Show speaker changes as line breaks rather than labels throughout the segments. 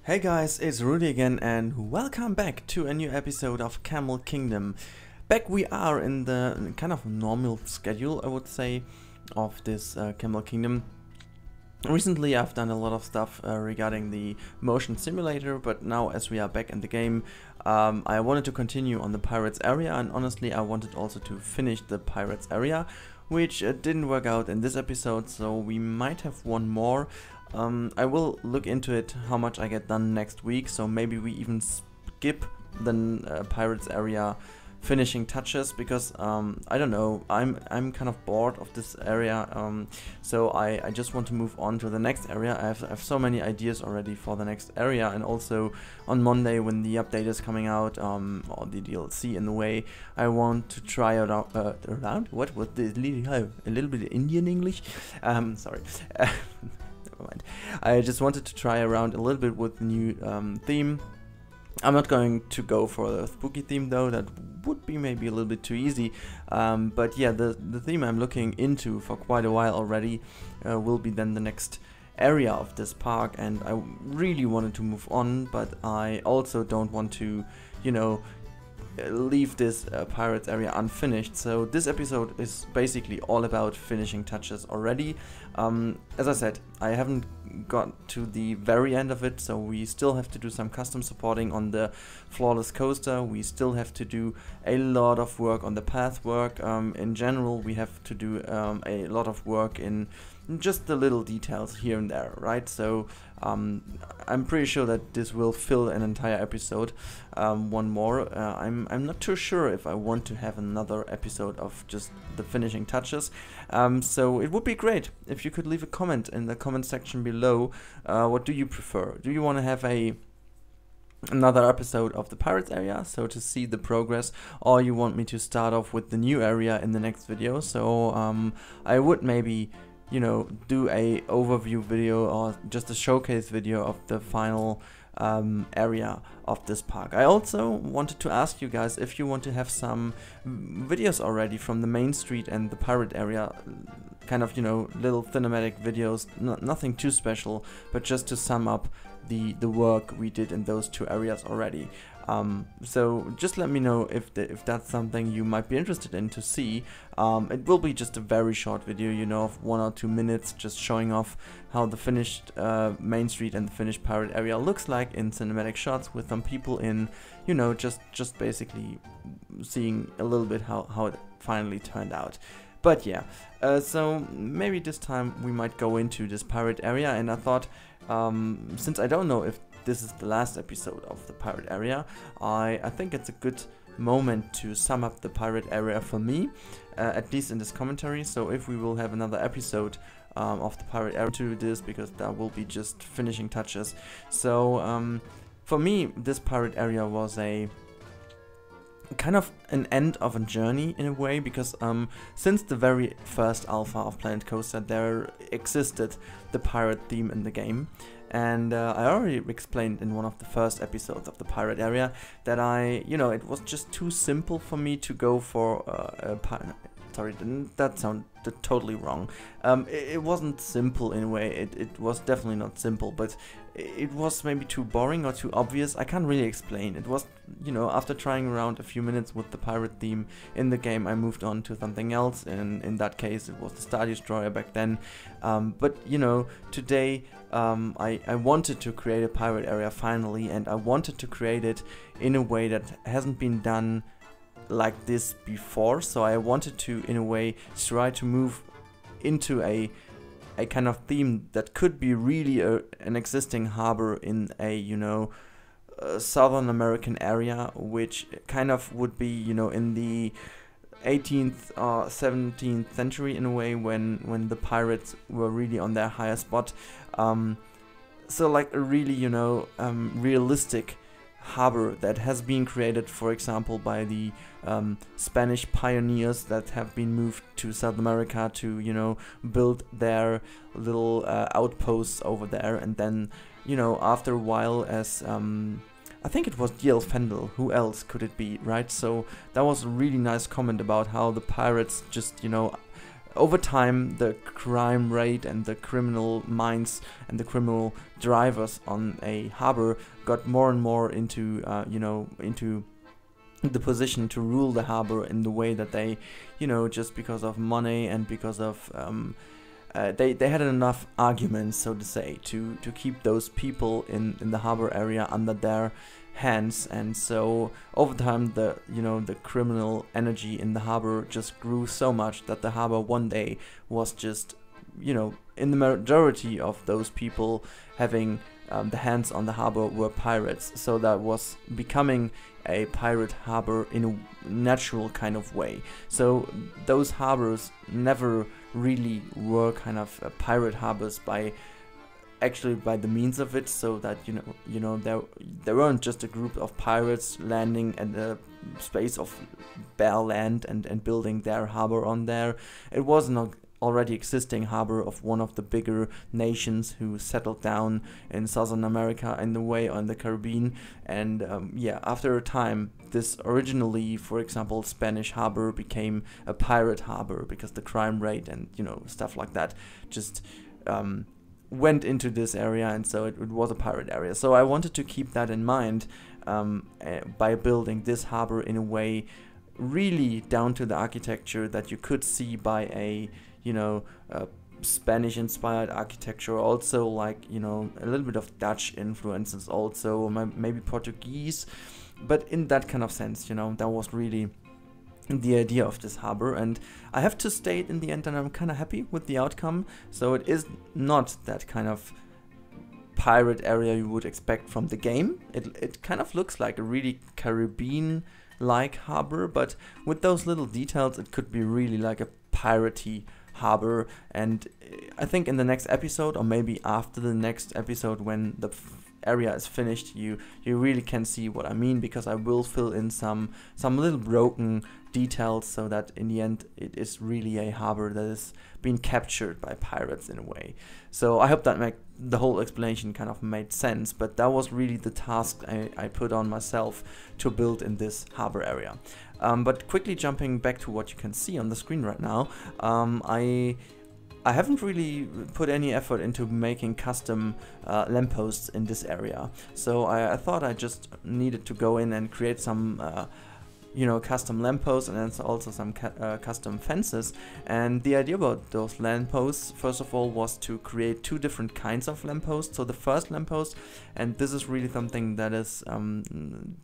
Hey guys, it's Rudi again and welcome back to a new episode of Camel Kingdom. Back we are in the kind of normal schedule, I would say, of this Camel Kingdom. Recently I've done a lot of stuff regarding the motion simulator, but now as we are back in the game, I wanted to continue on the pirates area, and honestly I wanted also to finish the pirates area, which didn't work out in this episode, so we might have one more. I will look into it how much I get done next week, so maybe we even skip the pirates area finishing touches, because I don't know, I'm kind of bored of this area, so I just want to move on to the next area. I have so many ideas already for the next area, and also on Monday when the update is coming out, or the DLC in a way, I want to try it out around. What was the a little bit of Indian English? Sorry. Never mind. I just wanted to try around a little bit with the new theme. I'm not going to go for the spooky theme though, that would be maybe a little bit too easy, but yeah, the theme I'm looking into for quite a while already will be then the next area of this park, and I really wanted to move on, but I also don't want to, you know, leave this pirates area unfinished. So this episode is basically all about finishing touches already. As I said, I haven't got to the very end of it, so we still have to do some custom supporting on the flawless coaster. We still have to do a lot of work on the path work. In general, we have to do a lot of work in just the little details here and there, right? So I'm pretty sure that this will fill an entire episode. One more. I'm not too sure if I want to have another episode of just the finishing touches. So it would be great if you could leave a comment in the comment section below. What do you prefer? Do you want to have another episode of the pirates area, so to see the progress, or you want me to start off with the new area in the next video? So I would maybe, you know, do a overview video or just a showcase video of the final area of this park. I also wanted to ask you guys if you want to have some videos already from the main street and the pirate area, kind of, you know, little cinematic videos, nothing too special, but just to sum up the work we did in those two areas already. So just let me know if that's something you might be interested in to see. It will be just a very short video, you know, of 1 or 2 minutes, just showing off how the finished main street and the finished pirate area looks like in cinematic shots, with some people in, you know, just basically seeing a little bit how it finally turned out. But yeah, so maybe this time we might go into this pirate area, and I thought, since I don't know if this is the last episode of the pirate area, I think it's a good moment to sum up the pirate area for me, at least in this commentary. So if we will have another episode of the pirate area to this, because that will be just finishing touches. So for me, this pirate area was a kind of an end of a journey in a way, because since the very first alpha of Planet Coaster there existed the pirate theme in the game, and I already explained in one of the first episodes of the pirate area that it was just too simple for me to go for sorry, that sounded totally wrong. It wasn't simple in a way, it was definitely not simple, but it was maybe too boring or too obvious. I can't really explain. It was, you know, after trying around a few minutes with the pirate theme in the game, I moved on to something else, and in that case it was the Star Destroyer back then. But you know, today I wanted to create a pirate area finally, and I wanted to create it in a way that hasn't been done like this before. So I wanted to, in a way, try to move into a kind of theme that could be really an existing harbor in a, you know, Southern American area, which kind of would be, you know, in the 18th or 17th century in a way, when the pirates were really on their higher spot. So like a really, you know, realistic harbor that has been created, for example, by the Spanish pioneers that have been moved to South America to, you know, build their little outposts over there, and then, you know, after a while, as I think it was D.L. Fendel, who else could it be, right? So that was a really nice comment about how the pirates just, you know, over time the crime rate and the criminal minds and the criminal drivers on a harbor got more and more into into the position to rule the harbor in the way that they, just because of money and because of they had enough arguments, so to say, to keep those people in the harbor area under their hands. And so over time the the criminal energy in the harbor just grew so much that the harbor one day was just, in the majority of those people having the hands on the harbor were pirates. So that was becoming a pirate harbor in a natural kind of way. So those harbors never really were kind of pirate harbors by the means of it, so that there weren't just a group of pirates landing at a space of bare land and building their harbor on there. It was an already existing harbor of one of the bigger nations who settled down in Southern America in the way on the Caribbean. And after a time, this originally, for example, Spanish harbor became a pirate harbor because the crime rate and stuff like that just went into this area, and so it was a pirate area. So I wanted to keep that in mind by building this harbor in a way really down to the architecture that you could see by a Spanish inspired architecture, also like a little bit of Dutch influences, also maybe Portuguese, but in that kind of sense. That was really the idea of this harbor. And I have to state in the end that I'm kind of happy with the outcome. So it is not that kind of pirate area you would expect from the game. It kind of looks like a really Caribbean like harbor, but with those little details it could be really like a piratey harbor. And I think in the next episode, or maybe after the next episode, when the area is finished, you really can see what I mean, because I will fill in some little broken details so that in the end it is really a harbor that is being captured by pirates in a way. So I hope that the whole explanation kind of made sense, but that was really the task I put on myself to build in this harbor area. But quickly jumping back to what you can see on the screen right now, I haven't really put any effort into making custom lampposts in this area. So I thought I just needed to go in and create some custom lampposts, and then also some custom fences. And the idea about those lampposts, first of all, was to create two different kinds of lampposts. So the first lamppost, and this is really something that is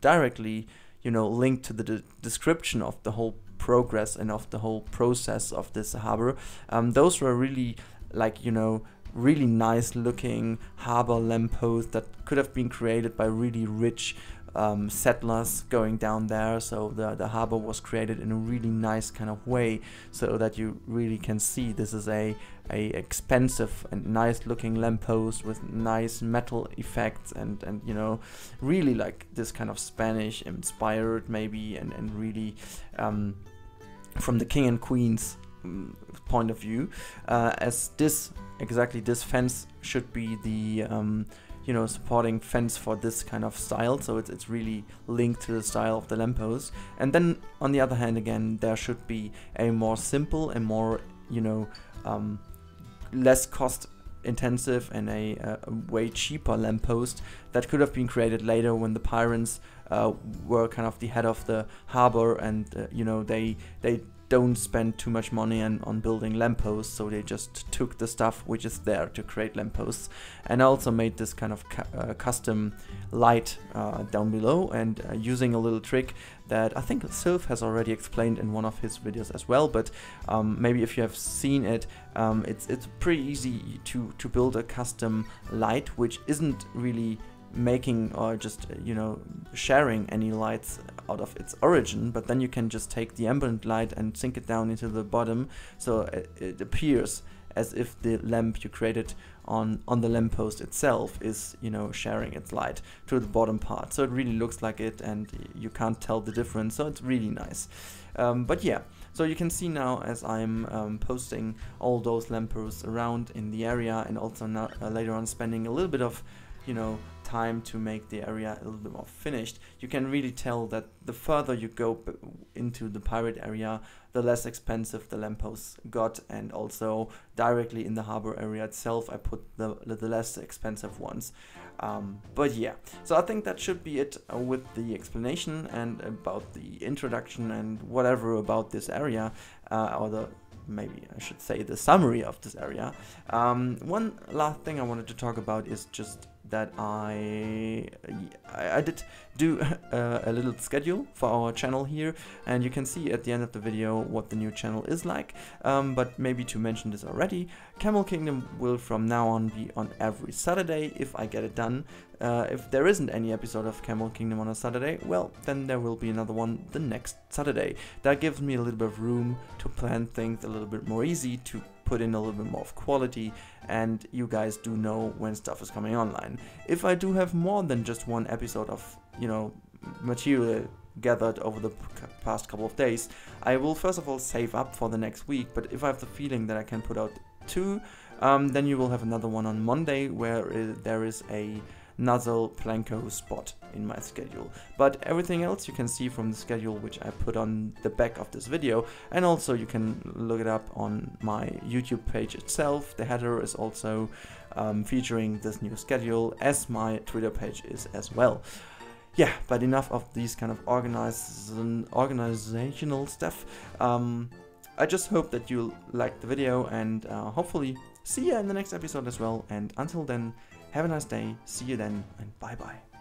directly linked to the description of the whole progress and of the whole process of this harbor. Those were really like really nice looking harbor lampposts that could have been created by really rich settlers going down there. So the harbor was created in a really nice kind of way, so that you really can see this is a expensive and nice looking lamppost with nice metal effects and really like this kind of Spanish inspired maybe, and really from the king and queen's point of view, as this fence should be the supporting fence for this kind of style. So it's really linked to the style of the lamppost. And then on the other hand, again, there should be a more simple and more less cost intensive and a way cheaper lamppost that could have been created later when the pirates were kind of the head of the harbor, and they don't spend too much money on building lampposts, so they just took the stuff which is there to create lampposts. And I also made this kind of custom light down below, and using a little trick that I think Sylph has already explained in one of his videos as well, but maybe if you have seen it, it's pretty easy to build a custom light which isn't really making or just sharing any lights out of its origin, but then you can just take the ambient light and sink it down into the bottom, so it appears as if the lamp you created on the lamppost itself is sharing its light to the bottom part. So it really looks like it, and you can't tell the difference, so it's really nice. But yeah, so you can see now as I'm posting all those lampposts around in the area, and also now later on spending a little bit of time to make the area a little bit more finished, you can really tell that the further you go into the pirate area, the less expensive the lampposts got, and also directly in the harbor area itself I put the less expensive ones. But yeah, so I think that should be it with the explanation and about the introduction and whatever about this area, or maybe I should say the summary of this area. One last thing I wanted to talk about is just that I did do a little schedule for our channel here, and you can see at the end of the video what the new channel is like. But maybe to mention this already, Camel Kingdom will from now on be on every Saturday if I get it done. If there isn't any episode of Camel Kingdom on a Saturday, well, then there will be another one the next Saturday. That gives me a little bit of room to plan things a little bit more easy, to put in a little bit more of quality, and you guys do know when stuff is coming online. If I do have more than just one episode of, you know, material gathered over the past couple of days, I will first of all save up for the next week, but if I have the feeling that I can put out 2, then you will have another one on Monday where there is a Nuzzle Planko spot in my schedule. But everything else you can see from the schedule which I put on the back of this video, and also you can look it up on my YouTube page itself. The header is also featuring this new schedule, as my Twitter page is as well. Yeah, but enough of these kind of organizational stuff. I just hope that you liked the video, and hopefully see you in the next episode as well. And until then, have a nice day, see you then, and bye bye.